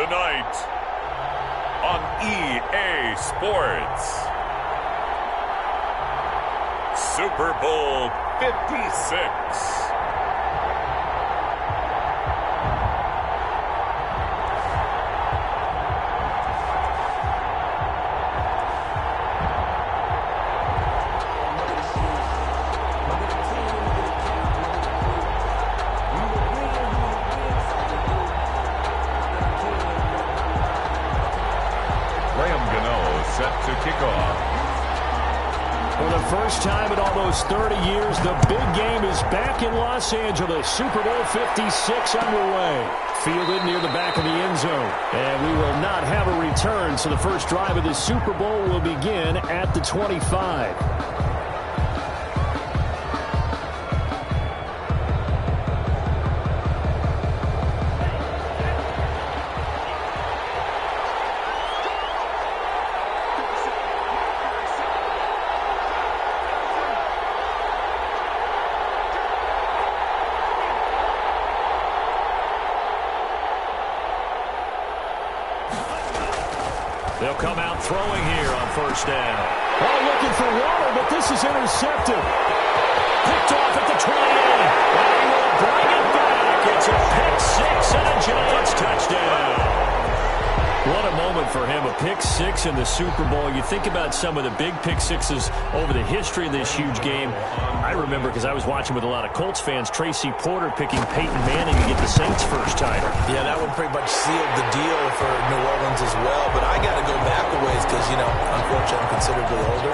tonight on EA Sports. Super Bowl 56. For the first time in almost 30 years, the big game is back in Los Angeles. Super Bowl 56 underway. Fielded near the back of the end zone. And we will not have a return, so the first drive of the Super Bowl will begin at the 25. They'll come out throwing here on first down. Oh, looking for water, but this is intercepted. Picked off at the 28. And he will bring it back. It's a pick six and a Giants touchdown. What a moment for him, a pick six in the Super Bowl. You think about some of the big pick sixes over the history of this huge game. I remember, because I was watching with a lot of Colts fans, Tracy Porter picking Peyton Manning to get the Saints' first title. Yeah, that one pretty much sealed the deal for New Orleans as well. But I got to go back a ways because, you know, unfortunately I'm considerably older.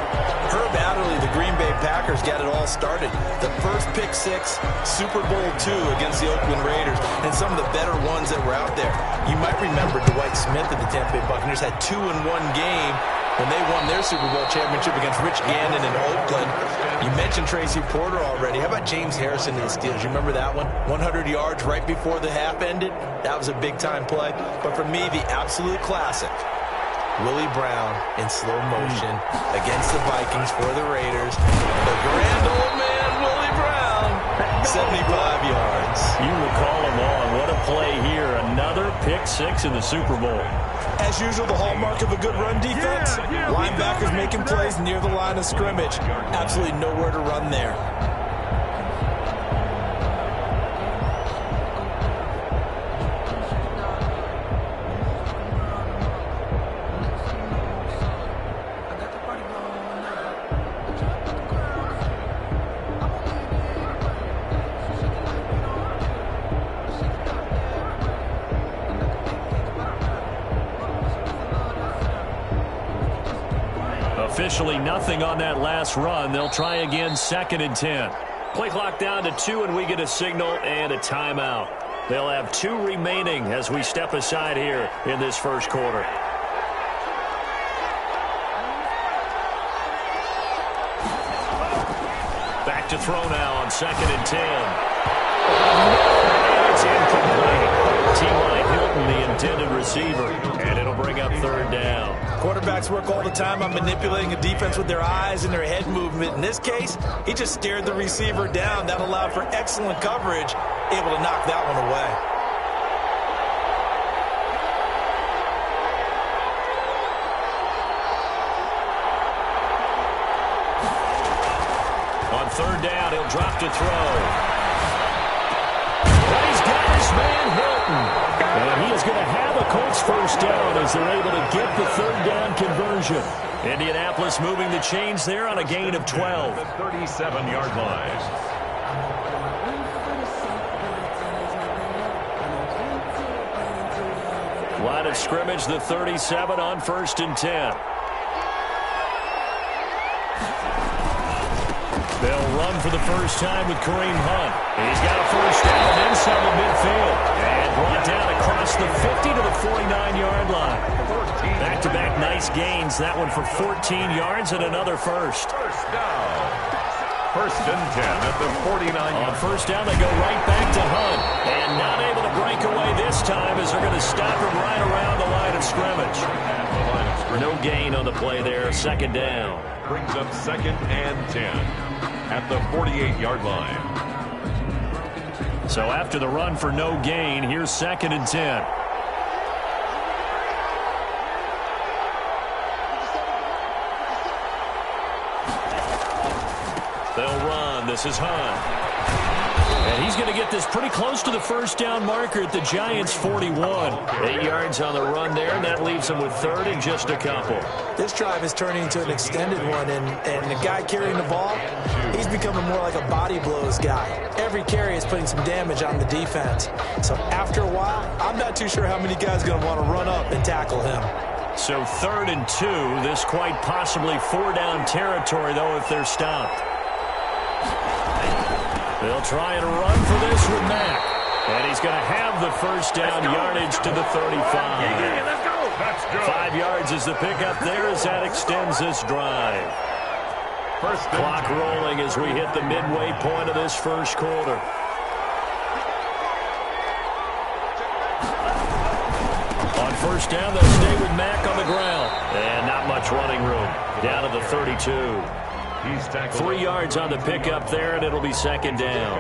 Herb Adderley, the Green Bay Packers, got it all started. The first pick six, Super Bowl II against the Oakland Raiders, and some of the better ones that were out there. You might remember Dwight Smith of the Tampa Bay Buccaneers had 2-in-1 game when they won their Super Bowl championship against Rich Gannon in Oakland. You mentioned Tracy Porter already. How about James Harrison to the Steelers? You remember that one? 100 yards right before the half ended? That was a big-time play. But for me, the absolute classic, Willie Brown in slow motion against the Vikings for the Raiders. The grand old man, Willie Brown, 75 yards. You recall them all. What a play here. Another pick six in the Super Bowl. As usual, the hallmark of a good run defense. Linebackers making plays near the line of scrimmage. Absolutely nowhere to run there. Officially nothing on that last run. They'll try again, 2nd and 10. Play clock down to 2, and we get a signal and a timeout. They'll have 2 remaining as we step aside here in this first quarter. Back to throw now on 2nd and 10. And it's incomplete. T.Y. Hilton, the intended receiver, and it'll bring up 3rd down. Quarterbacks work all the time on manipulating a defense with their eyes and their head movement. In this case, he just stared the receiver down. That allowed for excellent coverage, able to knock that one away. On 3rd down, he'll drop to throw. But he's got his man Hilton. And he is going to have a Colts first down as they're able to get the 3rd down conversion. Indianapolis moving the chains there on a gain of 12. The 37-yard line. Line of scrimmage, the 37 on 1st and 10. They'll run for the first time with Kareem Hunt. He's got a first down, then some at midfield. And brought down across the 50 to the 49-yard line. Back-to-back nice gains. That one for 14 yards and another first. First down. 1st and 10 at the 49. On first down, they go right back to Hunt. And not able to break away this time as they're going to stop him right around the line of scrimmage. No gain on the play there. 2nd down. Brings up 2nd and 10 at the 48-yard line. So after the run for no gain, here's 2nd and 10. They'll run. This is Hunt. And he's going to get this pretty close to the first down marker at the Giants' 41. 8 yards on the run there, and that leaves him with third and just a couple. This drive is turning into an extended one, and the guy carrying the ball, he's becoming more like a body blows guy. Every carry is putting some damage on the defense. So after a while, I'm not too sure how many guys are going to want to run up and tackle him. So 3rd and 2. This quite possibly 4-down territory, though, if they're stopped. They'll try and run for this with Mack. And he's going to have the first down yardage to the 35. Let's go. That's good. 5 yards is the pickup there as that extends this drive. First clock rolling as we hit the midway point of this first quarter. On first down, they'll stay with Mack on the ground. And not much running room. Down to the 32. 3 yards on the pickup there, and it'll be 2nd down.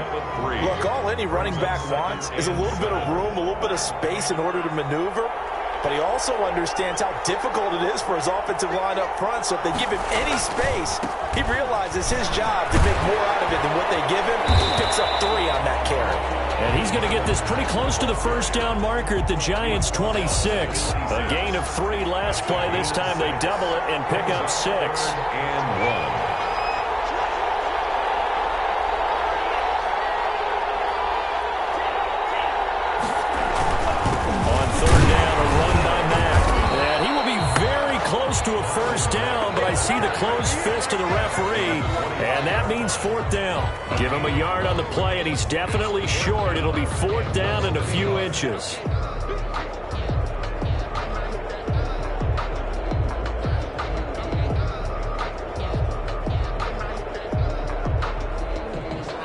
Look, all any running back wants is a little bit of room, a little bit of space in order to maneuver. But he also understands how difficult it is for his offensive line up front. So if they give him any space, he realizes his job to make more out of it than what they give him. He picks up 3 on that carry. And he's going to get this pretty close to the first down marker at the Giants' 26. A gain of 3 last play. This time they double it and pick up 6. And 1. To a first down, but I see the closed fist of the referee, and that means 4th down. Give him a yard on the play, and he's definitely short. It'll be 4th down and a few inches.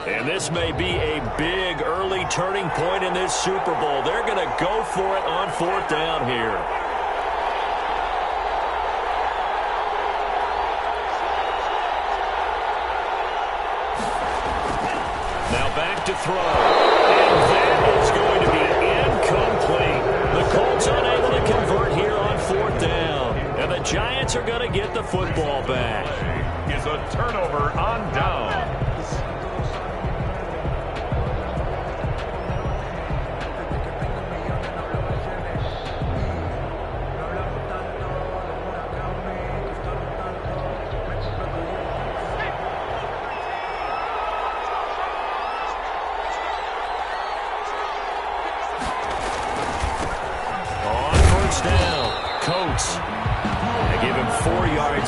And this may be a big early turning point in this Super Bowl. They're going to go for it on 4th down here. To throw, and that is going to be incomplete. The Colts unable to convert here on 4th down, and the Giants are going to get the football back. Is a turnover on downs.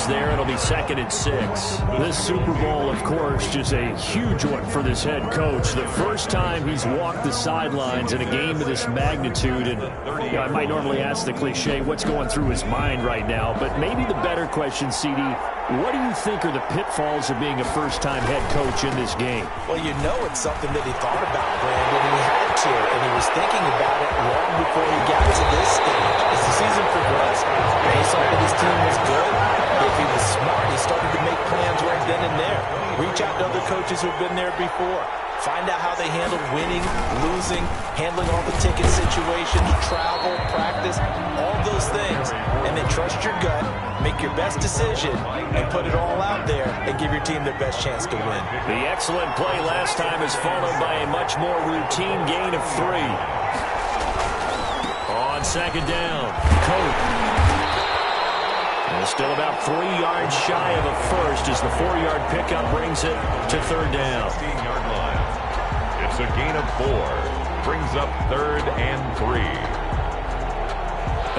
There, it'll be 2nd and 6. This Super Bowl, of course, just a huge one for this head coach. The first time he's walked the sidelines in a game of this magnitude. And I might normally ask the cliche, what's going through his mind right now? But maybe the better question, CD, what do you think are the pitfalls of being a first-time head coach in this game? Well, you know it's something that he thought about, Brandon, and he had to, and he was thinking about it long before he got to this stage. As the season progressed, he saw that his team was good. If he was smart, he started to make plans right then and there. Reach out to other coaches who've been there before. Find out how they handled winning, losing, handling all the ticket situations, travel, practice, all those things. And then trust your gut, make your best decision, and put it all out there and give your team their best chance to win. The excellent play last time is followed by a much more routine gain of 3. On 2nd down, Cope. And still about 3 yards shy of a first as the 4-yard pickup brings it to 3rd down. 16-yard line. It's a gain of 4. Brings up 3rd and 3.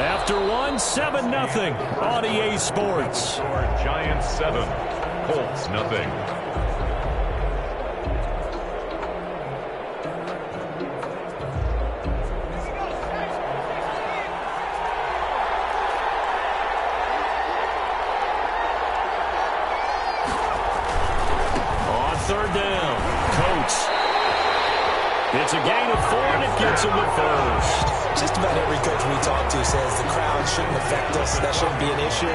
After 7-0 on EA Sports. Giants 7, Colts nothing. It's a gain of 4, and it gets him the first. Just about every coach we talk to says the crowd shouldn't affect us. That shouldn't be an issue.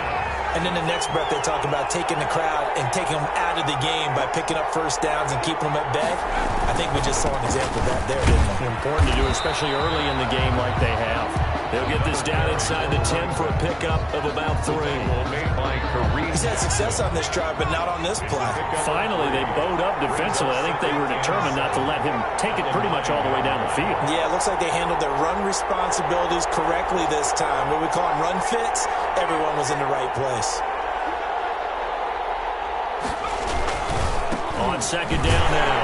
And then the next breath they talk about taking the crowd and taking them out of the game by picking up first downs and keeping them at bay. I think we just saw an example of that there, didn't we? Important to do, especially early in the game like they have. They'll get this down inside the 10 for a pickup of about 3. He's had success on this drive, but not on this play. Finally, they bowed up defensively. I think they were determined not to let him take it pretty much all the way down the field. Yeah, it looks like they handled their run responsibilities correctly this time. What we call them run fits, everyone was in the right place. On second down now,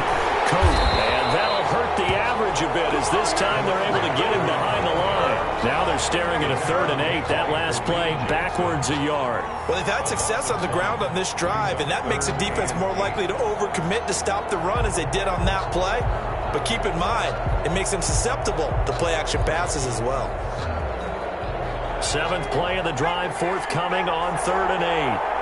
and that'll hurt the average a bit as this time they're able to get him behind the line. Now they're staring at a 3rd and 8. That last play backwards a yard. Well, they've had success on the ground on this drive, and that makes the defense more likely to overcommit to stop the run as they did on that play. But keep in mind, it makes them susceptible to play-action passes as well. 7th play of the drive, forthcoming on 3rd and 8.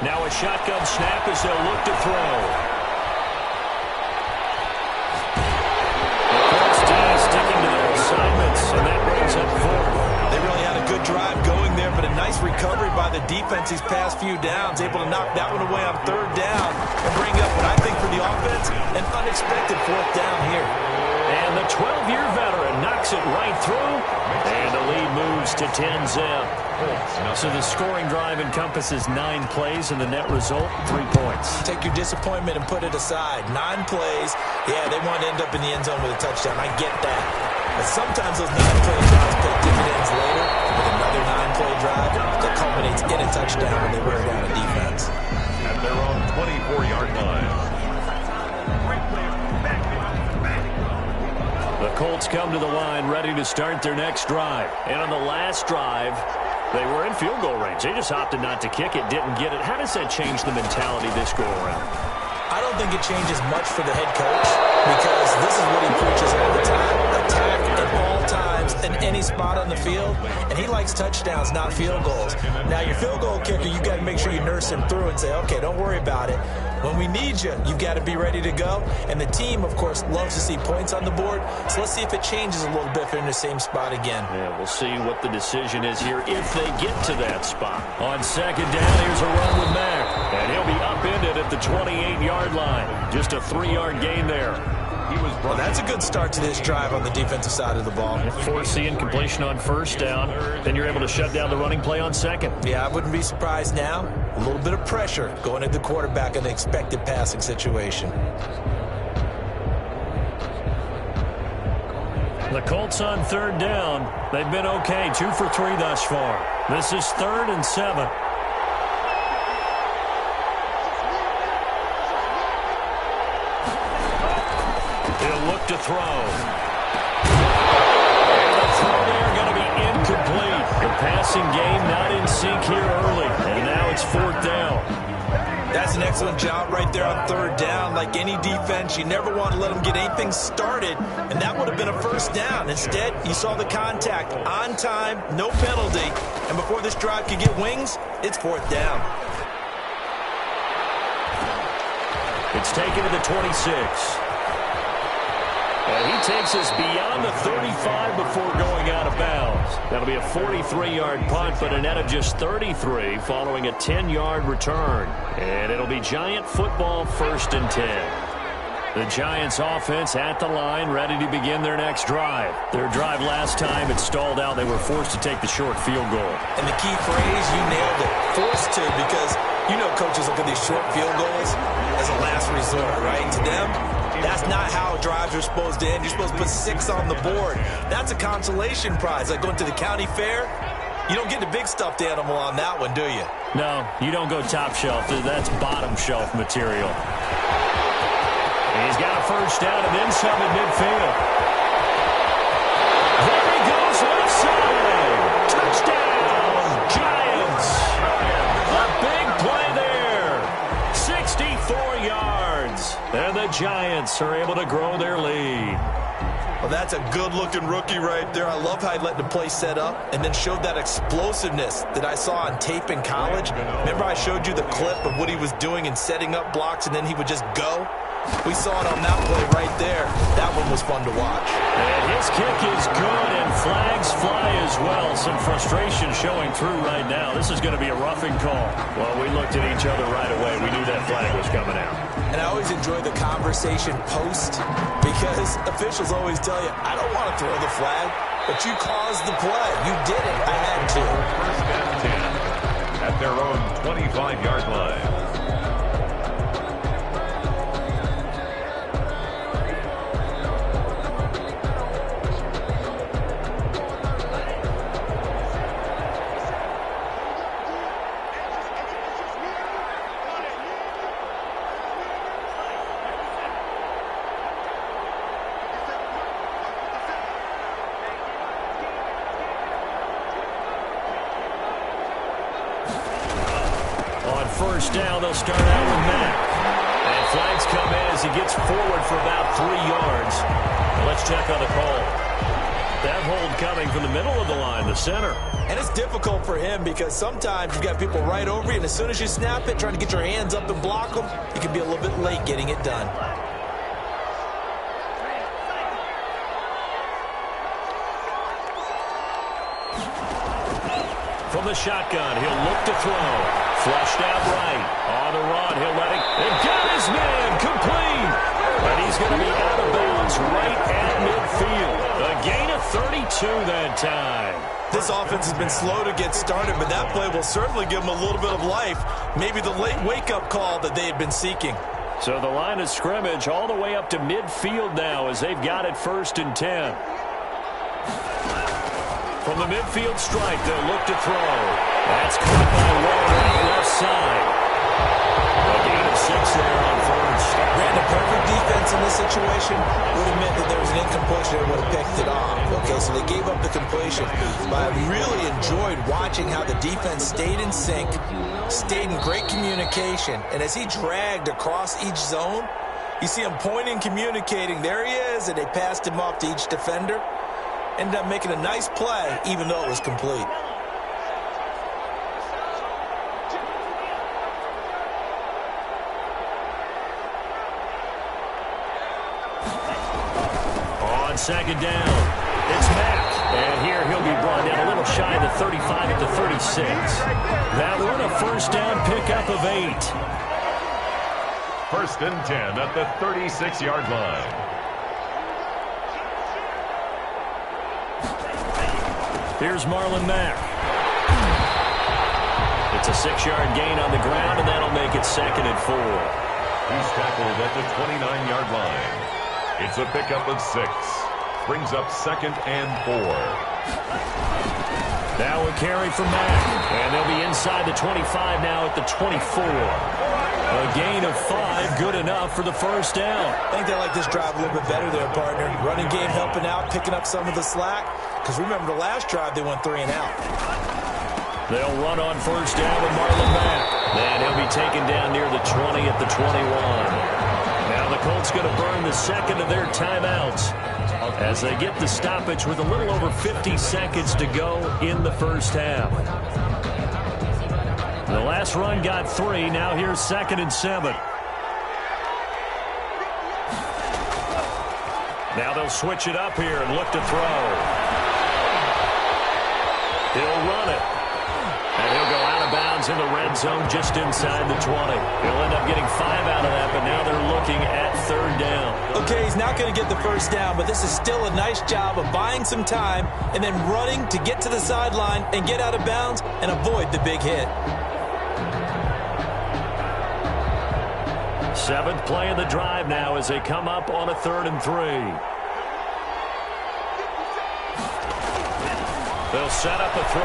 Now a shotgun snap as they'll look to throw. The Colts team sticking to their assignments, and that brings up 4th. They really had a good drive going there, but a nice recovery by the defense these past few downs, able to knock that one away on 3rd down and bring up what I think for the offense, an unexpected 4th down here. And the 12-year veteran knocks it right through, and the lead moves to 10-zip. So the scoring drive encompasses 9 plays, and the net result, 3 points. Take your disappointment and put it aside. 9 plays. Yeah, they want to end up in the end zone with a touchdown. I get that. But sometimes those 9-play drives pay dividends later with another 9-play drive that culminates in a touchdown when they wear down a defense. At their own 24-yard line. The Colts come to the line ready to start their next drive. And on the last drive, they were in field goal range. They just opted not to kick it, didn't get it. How does that change the mentality this go-around? I don't think it changes much for the head coach because this is what he preaches all the time. Attack at all times in any spot on the field, and he likes touchdowns, not field goals. Now, your field goal kicker, you got to make sure you nurse him through and say, okay, don't worry about it. When we need you, you've got to be ready to go. And the team, of course, loves to see points on the board. So let's see if it changes a little bit if they're in the same spot again. Yeah, we'll see what the decision is here if they get to that spot. On second down, here's a run with Mack. And he'll be upended at the 28-yard line. Just a 3-yard gain there. Well, that's a good start to this drive on the defensive side of the ball. Force the incompletion on 1st down. Then you're able to shut down the running play on 2nd. Yeah, I wouldn't be surprised now. A little bit of pressure going at the quarterback in the expected passing situation. The Colts on 3rd down. They've been okay, 2 for 3 thus far. This is 3rd and 7. He'll look to throw. And the throw there going to be incomplete. The passing game not in sync here early. And now it's 4th down. That's an excellent job right there on 3rd down. Like any defense, you never want to let them get anything started, and that would have been a 1st down. Instead, you saw the contact on time, no penalty, and before this drive could get wings, it's 4th down. It's taken to the 26. And he takes us beyond the 35 before going out of bounds. That'll be a 43-yard punt, but a net of just 33 following a 10-yard return. And it'll be Giant football, 1st and 10. The Giants offense at the line, ready to begin their next drive. Their drive last time, it stalled out. They were forced to take the short field goal. And the key phrase, you nailed it, forced to, because you know coaches look at these short field goals as a last resort, right? To them, that's not how drives are supposed to end. You're supposed to put 6 on the board. That's a consolation prize. Like going to the county fair, you don't get the big stuffed animal on that one, do you? No, you don't go top shelf. That's bottom shelf material. And he's got a 1st down and then some at midfield. There he goes, left side. Touchdown, Giants. A big play there. 64 yards. And the Giants are able to grow their lead. Well, that's a good-looking rookie right there. I love how he let the play set up and then showed that explosiveness that I saw on tape in college. Remember I showed you the clip of what he was doing and setting up blocks, and then he would just go? We saw it on that play right there. That one was fun to watch. And his kick is good, and flags fly as well. Some frustration showing through right now. This is going to be a roughing call. Well, we looked at each other right away. We knew that flag was coming out. And I always enjoy the conversation post because officials always tell you, I don't want to throw the flag, but you caused the play. You did it. I had to. First and 10 at their own 25-yard line. First down, they'll start out with Mack. And flags come in as he gets forward for about 3 yards. Now let's check on the call. That hold coming from the middle of the line, the center. And it's difficult for him because sometimes you've got people right over you, and as soon as you snap it, trying to get your hands up and block them, you can be a little bit late getting it done. From the shotgun, he'll look to throw. Flushed out right. On the run, he'll let it. And got his man complete. And he's going to be out of bounds right at midfield. A gain of 32 that time. This offense has been slow to get started, but that play will certainly give them a little bit of life. Maybe the late wake-up call that they had been seeking. So the line of scrimmage all the way up to midfield now as they've got it 1st and 10. From the midfield strike, they'll look to throw. That's caught by Waller on the left side. A gain of 6 there on 1st. Brandon, perfect defense in this situation would have meant that there was an incompletion that would have picked it off. Okay, so they gave up the completion. But I really enjoyed watching how the defense stayed in sync, stayed in great communication, and as he dragged across each zone, you see him pointing, communicating. There he is, and they passed him off to each defender. Ended up making a nice play, even though it was complete. On 2nd down, it's Mack. And here he'll be brought down a little shy of the 35 at the 36. That one a 1st down pickup of 8. 1st and 10 at the 36-yard line. Here's Marlon Mack. It's a 6-yard gain on the ground, and that'll make it 2nd and 4. He's tackled at the 29-yard line. It's a pickup of 6. Brings up 2nd and 4. Now a carry for Mack. And they'll be inside the 25 now at the 24. A gain of 5, good enough for the 1st down. I think they like this drive a little bit better there, partner. Running game helping out, picking up some of the slack. Because remember, the last drive, they went 3 and out. They'll run on 1st down with Marlon Mack. And he'll be taken down near the 20 at the 21. Now the Colts going to burn the 2nd of their timeouts as they get the stoppage with a little over 50 seconds to go in the 1st half. The last run got 3. Now here's 2nd and 7. Now they'll switch it up here and look to throw. He'll run it. And he'll go out of bounds in the red zone just inside the 20. He'll end up getting 5 out of that, but now they're looking at 3rd down. Okay, he's not going to get the 1st down, but this is still a nice job of buying some time and then running to get to the sideline and get out of bounds and avoid the big hit. 7th play of the drive now as they come up on a 3rd and 3. They'll set up a throw.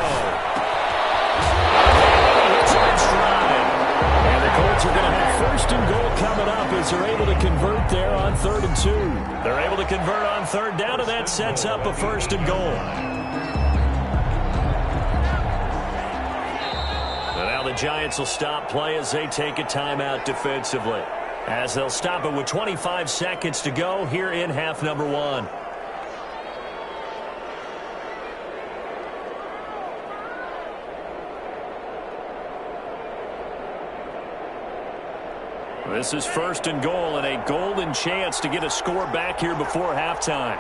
And the Colts are going to have 1st and goal coming up as they're able to convert there on 3rd and 2. They're able to convert on 3rd down, and that sets up a 1st and goal. And now the Giants will stop play as they take a timeout defensively. As they'll stop it with 25 seconds to go here in half number 1. This is 1st and goal and a golden chance to get a score back here before halftime.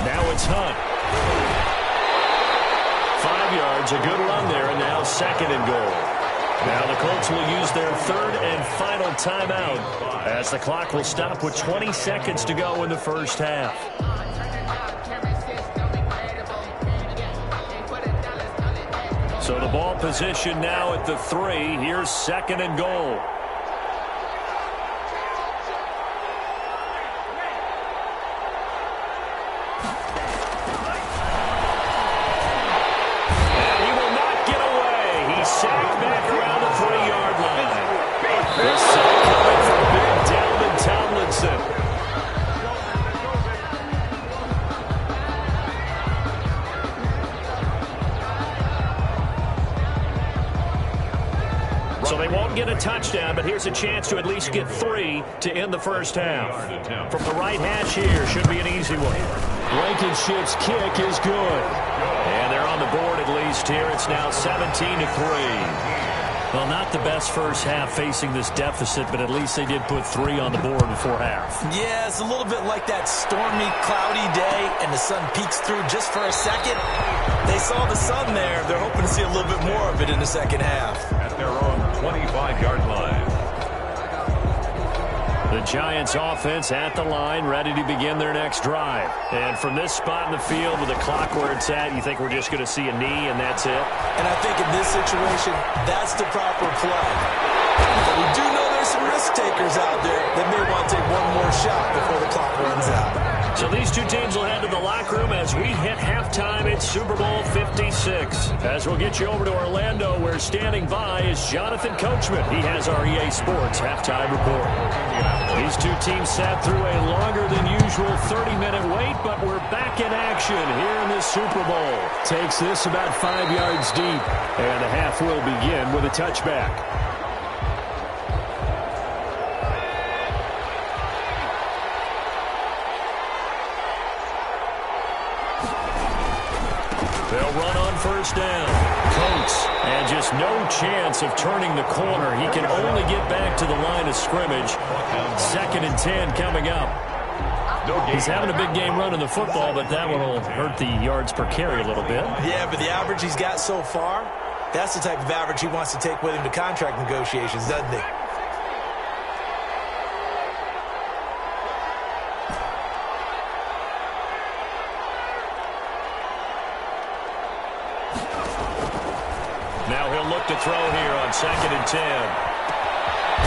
Now it's Hunt. 5 yards, a good run there, and now 2nd and goal. Now the Colts will use their 3rd and final timeout as the clock will stop with 20 seconds to go in the first half. So the ball position now at the 3. Here's 2nd and goal. And he will not get away. He's sacked back around the 3-yard line. The sack coming from Big Dalvin Tomlinson. So they won't get a touchdown, but here's a chance to at least get 3 to end the first half. From the right hash here, should be an easy one. Blankenship's kick is good. And they're on the board at least here. It's now 17-3. Well, not the best first half facing this deficit, but at least they did put 3 on the board before half. Yeah, it's a little bit like that stormy, cloudy day, and the sun peeks through just for a second. They saw the sun there. They're hoping to see a little bit more of it in the second half. At their own 25-yard line. The Giants offense at the line, ready to begin their next drive. And from this spot in the field with the clock where it's at, you think we're just going to see a knee and that's it? And I think in this situation, that's the proper play. But we do know there's some risk takers out there that may want to take one more shot before the clock runs out. So these two teams will head to the locker room as we hit halftime. It's Super Bowl 56. As we'll get you over to Orlando, where standing by is Jonathan Coachman. He has our EA Sports halftime report. These two teams sat through a longer than usual 30-minute wait, but we're back in action here in the Super Bowl. Takes this about 5 yards deep, and the half will begin with a touchback. They'll run on first down. Colts, and just no chance of turning the corner. He can only get back to the line of scrimmage. 2nd and 10 coming up. He's having a big game running the football, but that one will hurt the yards per carry a little bit. Yeah, but the average he's got so far, that's the type of average he wants to take with him to contract negotiations, doesn't he? Now he'll look to throw here on 2nd and 10.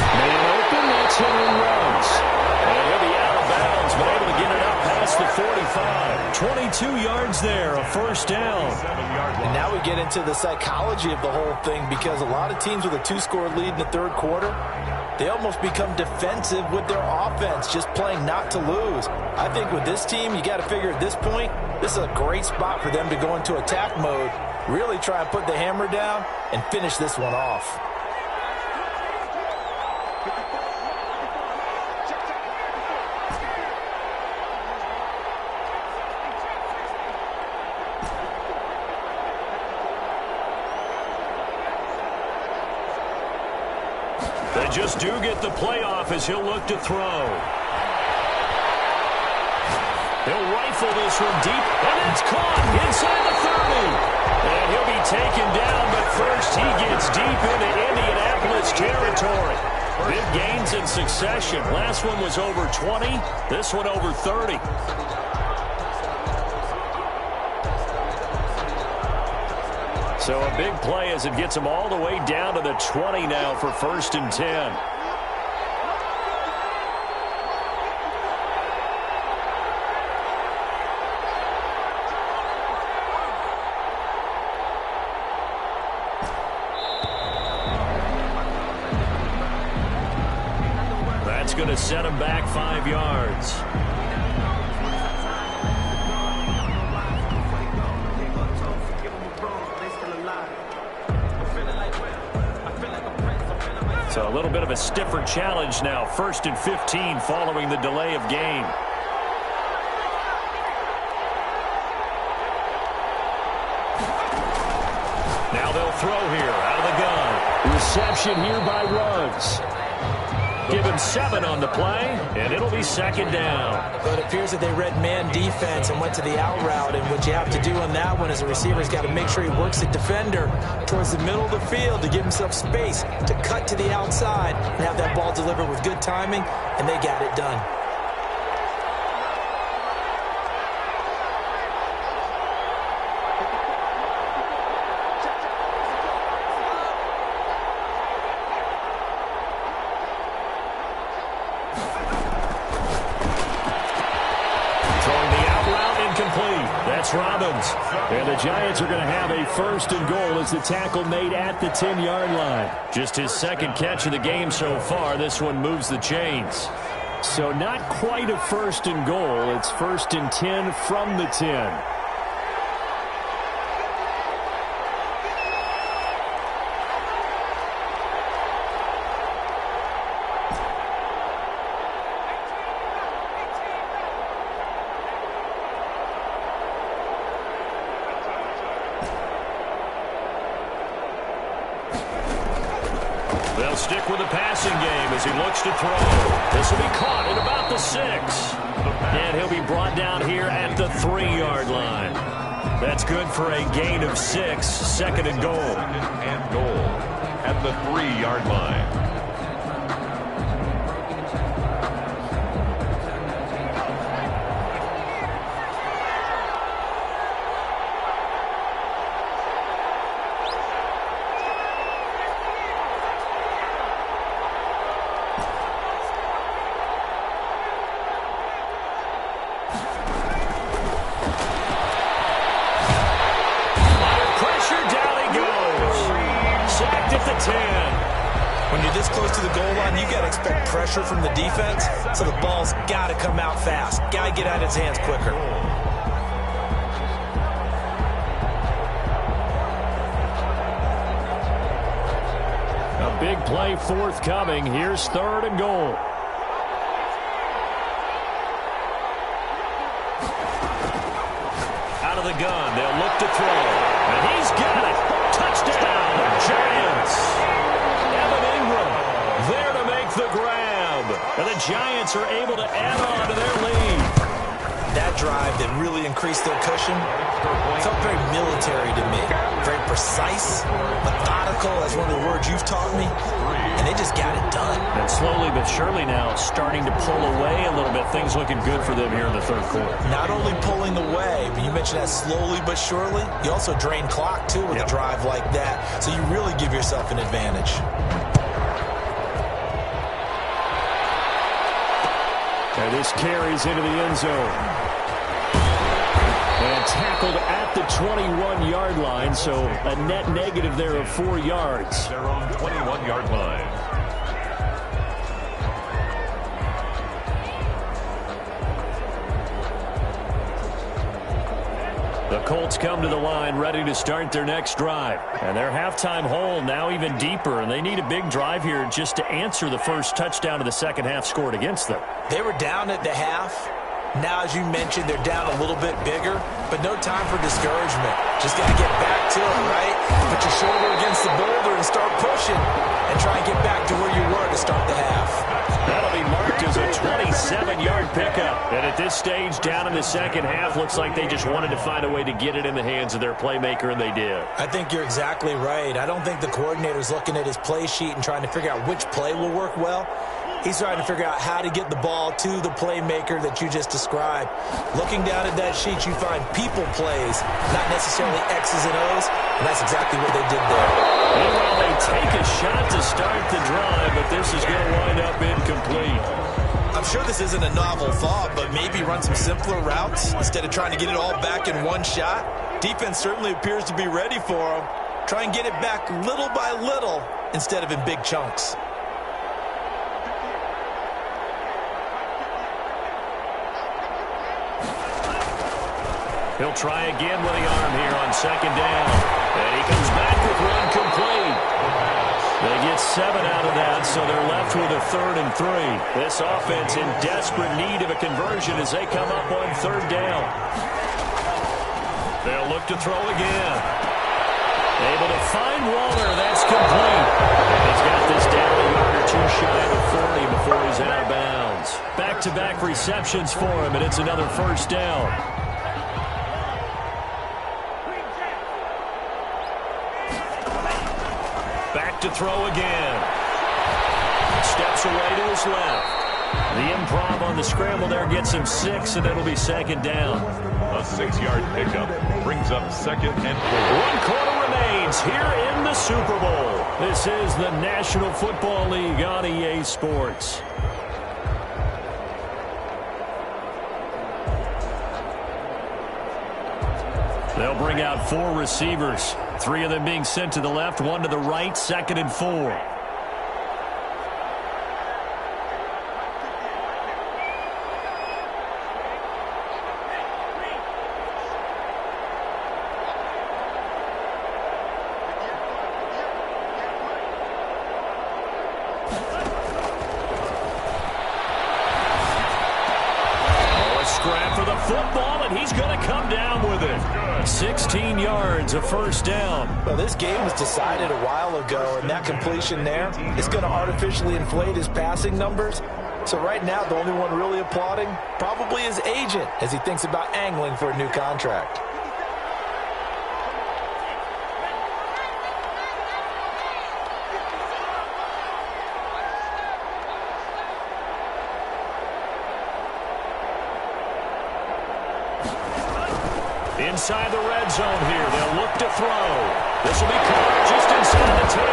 Man open, that's Henry Ruggs. And he'll be out of bounds, but able to get it up past the 45. 22 yards there, a first down. And now we get into the psychology of the whole thing, because a lot of teams with a 2-score lead in the third quarter, they almost become defensive with their offense, just playing not to lose. I think with this team, you got to figure at this point, this is a great spot for them to go into attack mode, really try and put the hammer down and finish this one off. They just do get the playoff as he'll look to throw. He'll rifle this one deep, and it's caught inside the 30. And he'll be taken down, but first he gets deep into Indianapolis territory. Big gains in succession. Last one was over 20. This one over 30. So a big play as it gets him all the way down to the 20 now for 1st and 10. That's going to set him back 5 yards. So a little bit of a stiffer challenge now. 1st and 15 following the delay of game. Now they'll throw here out of the gun. reception here by Ruggs. Give him 7 on the play, and it'll be second down. But it appears that they read man defense and went to the out route, and what you have to do on that one as a receiver has got to make sure he works the defender towards the middle of the field to give himself space to cut to the outside and have that ball delivered with good timing, and they got it done. Robbins. And the Giants are going to have a first and goal as the tackle made at the 10-yard line. Just his second catch of the game so far. This one moves the chains. So not quite a first and goal. It's first and 10 from the 10. They'll stick with the passing game as he looks to throw. This will be caught at about the 6. And he'll be brought down here at the 3-yard line. That's good for a gain of 6, second and goal. Second and goal at the 3-yard line. When you're this close to the goal line, you got to expect pressure from the defense, so the ball's got to come out fast. Got to get out of his hands quicker. A big play forthcoming. Here's third and goal. Out of the gun, they'll look to throw. And he's got it. Touchdown, Giants. Evan Ingram there to make the grab. And the Giants are able to add on to their lead. That drive that really increased their cushion felt very military to me. Very precise, methodical, that's one of the words you've taught me. And they just got it done. And slowly but surely now starting to pull away a little bit. Things looking good for them here in the third quarter. Not only pulling away, but you mentioned that slowly but surely. You also drain clock, too, with a drive like that. So you really give yourself an advantage. And this carries into the end zone. And tackled at the 21-yard line, so a net negative there of 4 yards. Their own 21-yard line. The Colts come to the line ready to start their next drive. And their halftime hole now even deeper, and they need a big drive here just to answer the first touchdown of the second half scored against them. They were down at the half. Now, as you mentioned, they're down a little bit bigger, but no time for discouragement. Just got to get back to it, right? Put your shoulder against the boulder and start pushing and try and get back to where you were to start the half. That'll be marked as a 27-yard pickup. And at this stage, down in the second half, looks like they just wanted to find a way to get it in the hands of their playmaker, and they did. I think you're exactly right. I don't think the coordinator's looking at his play sheet and trying to figure out which play will work well. He's trying to figure out how to get the ball to the playmaker that you just described. Looking down at that sheet, you find people plays, not necessarily X's and O's, and that's exactly what they did there. Meanwhile, they take a shot to start the drive, but this is going to wind up incomplete. I'm sure this isn't a novel thought, but maybe run some simpler routes instead of trying to get it all back in one shot. Defense certainly appears to be ready for them. Try and get it back little by little instead of in big chunks. He'll try again with the arm here on second down. And he comes back with one complete. They get 7 out of that, so they're left with a 3rd and 3. This offense in desperate need of a conversion as they come up on 3rd down. They'll look to throw again. Able to find Waller. That's complete. before he's out of bounds. Back-to-back receptions for him, and it's another first down. Back to throw again. Steps away to his left. The improv on the scramble there gets him 6, and it'll be second down. A 6-yard pickup brings up 2nd and 1 quarter remains here in the Super Bowl. This is the National Football League on EA Sports. They'll bring out 4 receivers. 3 of them being sent to the left, 1 to the right, 2nd and 4. Football, and he's going to come down with it. 16 yards, a first down. Well, this game was decided a while ago, and that completion there is going to artificially inflate his passing numbers. So right now, the only one really applauding probably his agent as he thinks about angling for a new contract. Inside the red zone here, they'll look to throw. This will be caught just inside the 10.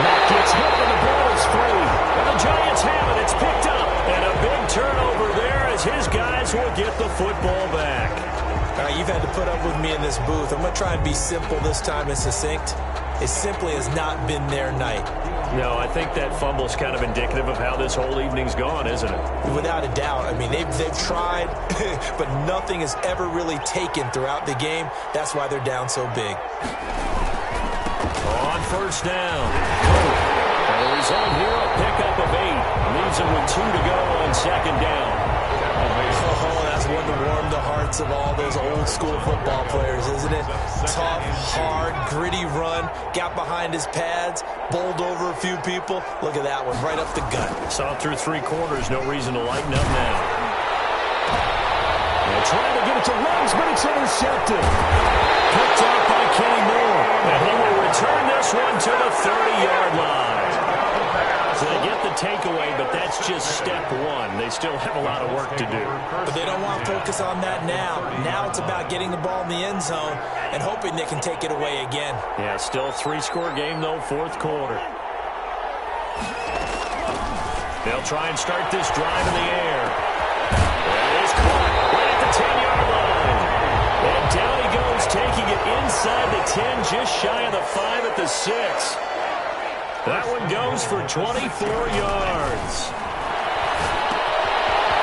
Mack gets hit and the ball is free. And the Giants have it. It's picked up. And a big turnover there as his guys will get the football back. All right, you've had to put up with me in this booth. I'm going to try and be simple this time and succinct. It simply has not been their night. No, I think that fumble is kind of indicative of how this whole evening's gone, isn't it? Without a doubt. I mean, they've tried, but nothing has ever really taken throughout the game. That's why they're down so big. On first down. The result here, a pickup of 8. Leaves him with 2 to go on second down. Oh, that's one to warm the hearts of all those old school football players, isn't it? Tough, hard, gritty run, got behind his pads, bowled over a few people. Look at that one, right up the gut. Saw it through 3 quarters, no reason to lighten up now. They're trying to get it to Ruggs, but it's intercepted. Picked off by Kenny Moore, and he will return this one to the 30-yard line. So they get the takeaway, but that's just step 1. They still have a lot of work to do. But they don't want to focus on that now. Now it's about getting the ball in the end zone and hoping they can take it away again. Yeah, still a 3-score game, though, 4th quarter. They'll try and start this drive in the air. It is caught right at the 10-yard line. And down he goes, taking it inside the 10, just shy of the 5 at the 6. That one goes for 24 yards.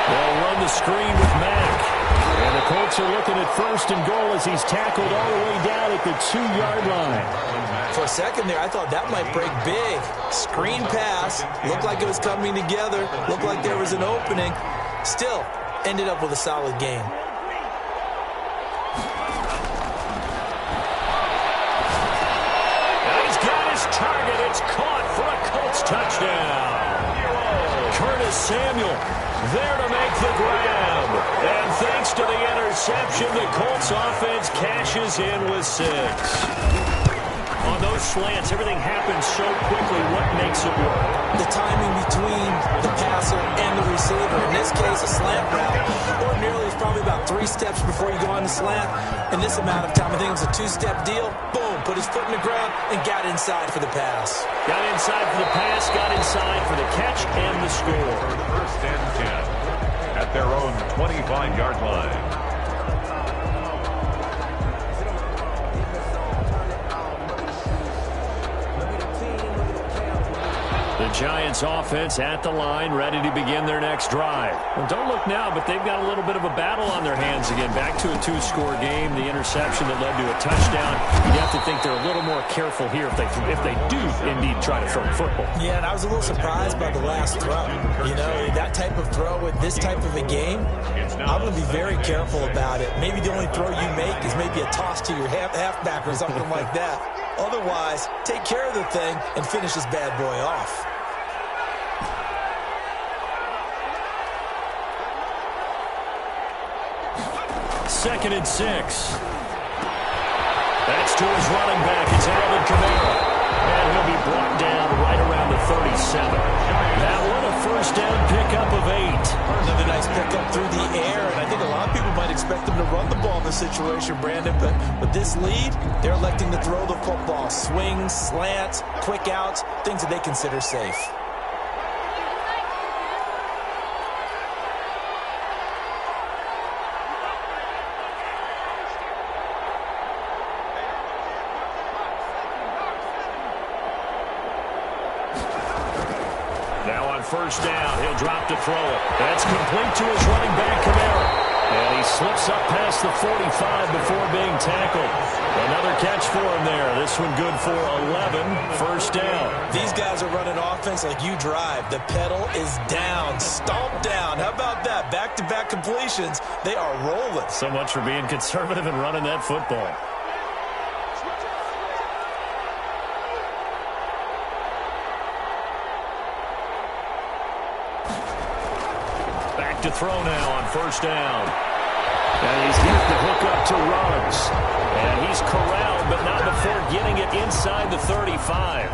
They'll run the screen with Mack. And the Colts are looking at 1st and goal as he's tackled all the way down at the 2-yard line. For a second there, I thought that might break big. Screen pass. Looked like it was coming together. Looked like there was an opening. Still, ended up with a solid game. Target, it's caught for a Colts touchdown. Curtis Samuel there to make the grab. And thanks to the interception, the Colts offense cashes in with 6. On those slants, everything happens so quickly. What makes it work? The timing between the passer and the receiver. In this case, a slant route. Ordinarily, it's probably about 3 steps before you go on the slant. In this amount of time, I think it was a 2-step deal. Boom, put his foot in the ground and got inside for the pass. Got inside for the pass, got inside for the catch and the score. 1st and 10 at their own 25-yard line. The Giants offense at the line, ready to begin their next drive. Well, don't look now, but they've got a little bit of a battle on their hands again. Back to a 2-score game, the interception that led to a touchdown. You'd have to think they're a little more careful here if they do indeed try to throw the football. Yeah, and I was a little surprised by the last throw. You know, that type of throw with this type of a game, I'm going to be very careful about it. Maybe the only throw you make is maybe a toss to your halfback or something like that. Otherwise, take care of the thing and finish this bad boy off. 2nd and 6. That's to his running back. It's Alvin Kamara. And he'll be brought down right around the 37. That one, a first down pickup of 8. Another nice pickup through the air, and I think a lot of people might expect them to run the ball in this situation, Brandon, but with this lead, they're electing to throw the football. Swings, slants, quick outs, things that they consider safe. First down, he'll drop to throw it. That's complete to his running back, Kamara. And he slips up past the 45 before being tackled. Another catch for him there. This one good for 11, first down. These guys are running offense like you drive. The pedal is down, stomp down. How about that? Back-to-back completions. They are rolling. So much for being conservative and running that football. To throw now on first down. And he's used the hook up to Ruggs. And he's corralled, but not before getting it inside the 35.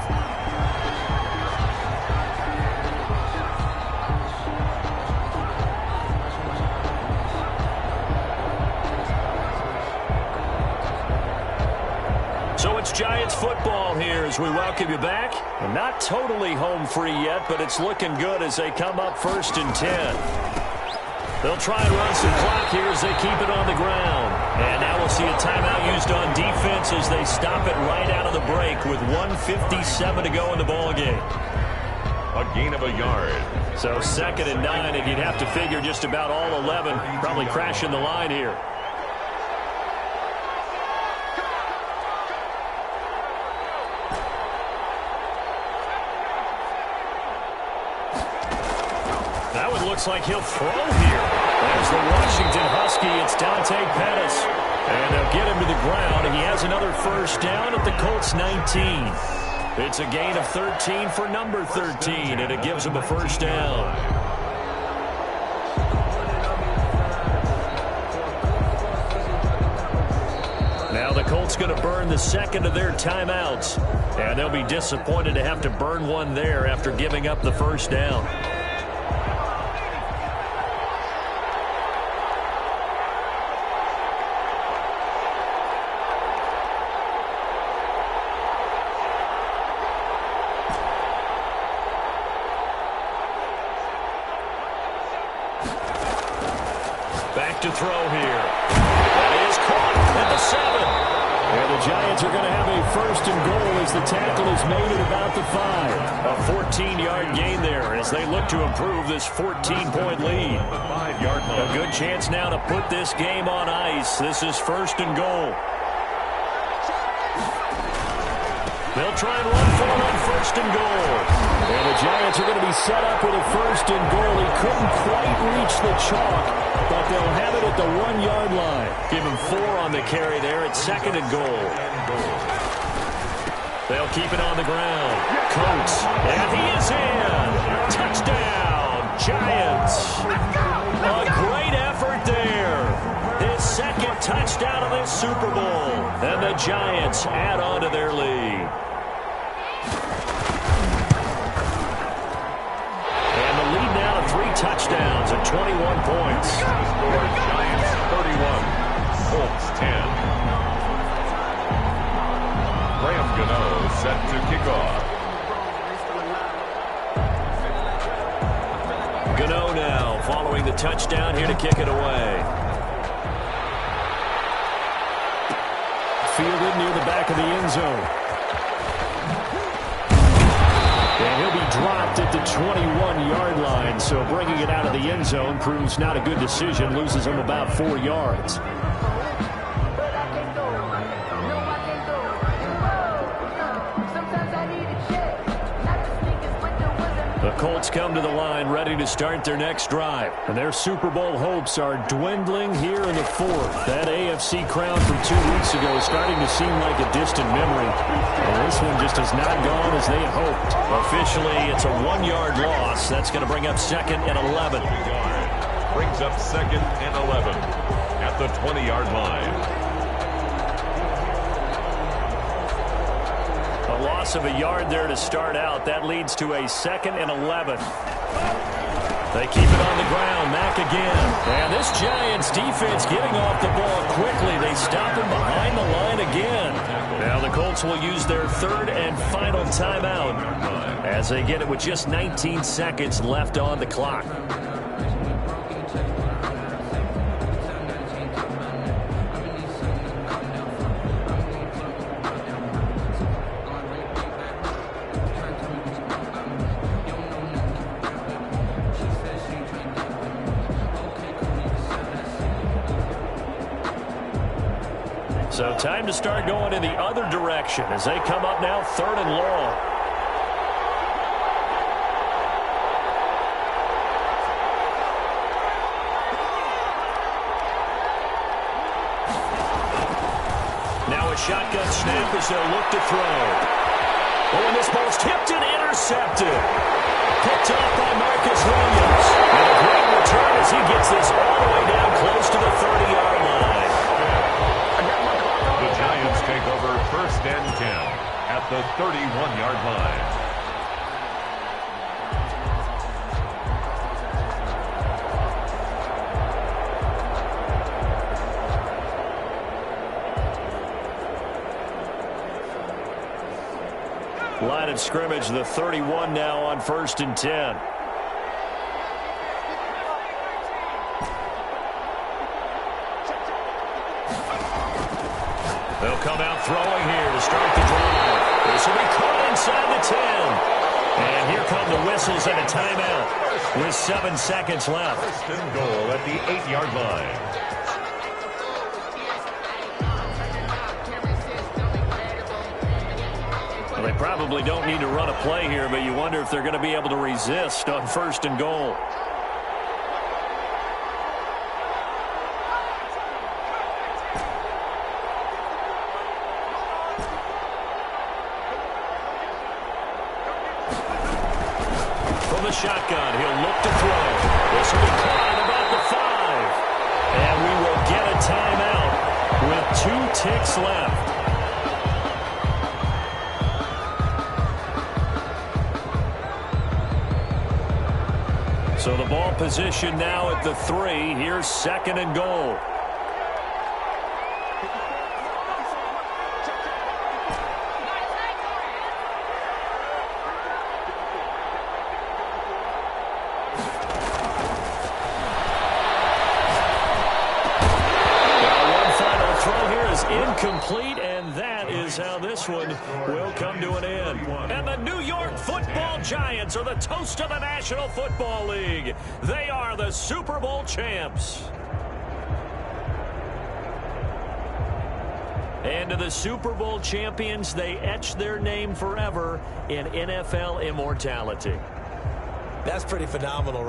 So it's Giants football here as we welcome you back. And not totally home free yet, but it's looking good as they come up 1st and 10. They'll try and run some clock here as they keep it on the ground. And now we'll see a timeout used on defense as they stop it right out of the break with 1:57 to go in the ballgame. A gain of a yard. So 2nd and 9, and you'd have to figure just about all 11 probably crashing the line here. That one looks like he'll throw here. There's the Washington Husky. It's Dante Pettis. And they'll get him to the ground. And he has another first down at the Colts 19. It's a gain of 13 for number 13. And it gives him a first down. Now the Colts going to burn the second of their timeouts. And they'll be disappointed to have to burn one there after giving up the first down. Back to throw here. That is caught at the 7. And the Giants are going to have a first and goal as the tackle is made at about the 5. A 14-yard gain there as they look to improve this 14-point lead. A good chance now to put this game on ice. This is 1st and goal. They'll try and run for it on 1st and goal. And the Giants are going to be set up with a 1st and goal. He couldn't quite reach the chalk, but they'll have it at the 1-yard line. Give him 4 on the carry there at 2nd and goal. They'll keep it on the ground. Colts, and he is in. Touchdown, Giants. A great effort there. His 2nd touchdown of this Super Bowl. And the Giants add on to their lead. And the lead now to 3 touchdowns at 21 points. Score Giants 31, Colts 10. Graham Gano set to kick off. Gano now following the touchdown here to kick it away. Fielded near the back of the end zone. And he'll be dropped at the 21-yard line, so bringing it out of the end zone proves not a good decision, loses him about 4 yards. The Colts come to the line ready to start their next drive. And their Super Bowl hopes are dwindling here in the 4th. That AFC crown from 2 weeks ago is starting to seem like a distant memory. And this one just has not gone as they hoped. Officially, it's a 1-yard loss. That's going to bring up 2nd and 11. Brings up 2nd and 11 at the 20-yard line. A loss of a yard there to start out. That leads to a 2nd and 11. They keep it on the ground. Mack again. And this Giants defense getting off the ball quickly. They stop him behind the line again. Now the Colts will use their 3rd and final timeout as they get it with just 19 seconds left on the clock. So time to start going in the other direction as they come up now 3rd and long. Now a shotgun snap as they'll look to throw. Oh, and this ball's tipped and intercepted. Picked off by Marcus Williams. And a great return as he gets this all the way down close to the 30-yard line. The Giants take over 1st and 10 at the 31-yard line. Line of scrimmage, the 31 now on 1st and 10. They'll come out throwing here to start the drive. This will be caught inside the 10. And here come the whistles and a timeout with 7 seconds left. 1st and goal at the 8-yard line. Well, they probably don't need to run a play here, but you wonder if they're going to be able to resist on 1st and goal. From the shotgun, he'll look to throw. This will be caught at about the 5. And we will get a timeout with 2 ticks left. So the ball position now at the 3. Here's 2nd and goal. Now one final throw here is incomplete, and that is how this one will come to an end. And the New York Football Giants are the toast of the National Football League. They are the Super Bowl champs. And to the Super Bowl champions, they etch their name forever in NFL immortality. That's pretty phenomenal, right?